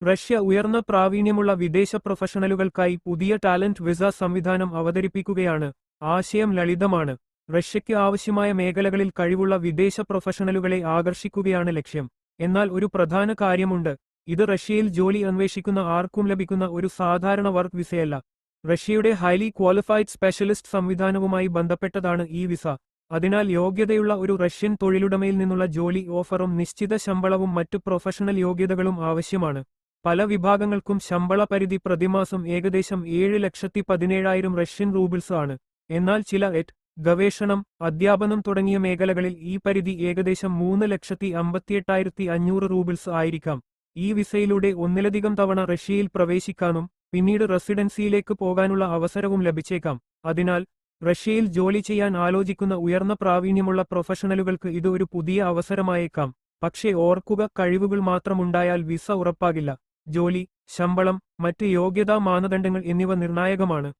Russia ഉയർന്ന പ്രാവീണ്യമുള്ള വിദേശ പ്രൊഫഷണലുകൾക്കായി പുതിയ ടാലന്റ് വിസ സംവിധാനം അവതരിപ്പിക്കുകയാണ്. ആശയം ലളിതമാണ്. റഷ്യയ്ക്ക് ആവശ്യമായ മേഖലകളിൽ കഴിവുള്ള വിദേശ പ്രൊഫഷണലുകളെ ആകർഷിക്കുകയാണ് ലക്ഷ്യം. എന്നാൽ ഒരു പ്രധാന കാര്യമുണ്ട്. ഇത് റഷ്യയിൽ ജോലി അന്വേഷിക്കുന്ന ആർക്കും ലഭിക്കുന്ന ഒരു സാധാരണ വർക്ക് വിസയല്ല. റഷ്യയുടെ ഹൈലി ക്വാളിഫൈഡ് സ്പെഷ്യലിസ്റ്റ് സംവിധാനവുമായി ബന്ധപ്പെട്ടതാണ് ഈ വിസ. അതിനാൽ യോഗ്യതയുള്ള ഒരു റഷ്യൻ തൊഴിലുടമയിൽ നിന്നുള്ള ജോലി ഓഫറും നിശ്ചിത ശമ്പളവും മറ്റു പ്രൊഫഷണൽ യോഗ്യതകളും ആവശ്യമാണ്. പല വിഭാഗങ്ങൾക്കും ശമ്പള പരിധി പ്രതിമാസം ഏകദേശം 7,17,000 റഷ്യൻ റൂബിൾസ് ആണ്. എന്നാൽ ചില ഗവേഷണം, അധ്യാപനം തുടങ്ങിയ മേഖലകളിൽ ഈ പരിധി ഏകദേശം 3,58,500 റൂബിൾസ് ആയിരിക്കാം. ഈ വിസയിലൂടെ ഒന്നിലധികം തവണ റഷ്യയിൽ പ്രവേശിക്കാനും പിന്നീട് റെസിഡൻസിയിലേക്ക് പോകാനുള്ള അവസരവും ലഭിച്ചേക്കാം. അതിനാൽ റഷ്യയിൽ ജോലി ചെയ്യാൻ ആലോചിക്കുന്ന ഉയർന്ന പ്രാവീണ്യമുള്ള പ്രൊഫഷണലുകൾക്ക് ഇത് ഒരു പുതിയ അവസരമായേക്കാം. പക്ഷേ ഓർക്കുക, കഴിവുകൾ മാത്രമുണ്ടായാൽ വിസ ഉറപ്പാകില്ല. ജോലി, ശമ്പളം, മറ്റ് യോഗ്യതാ മാനദണ്ഡങ്ങൾ എന്നിവ നിർണായകമാണ്.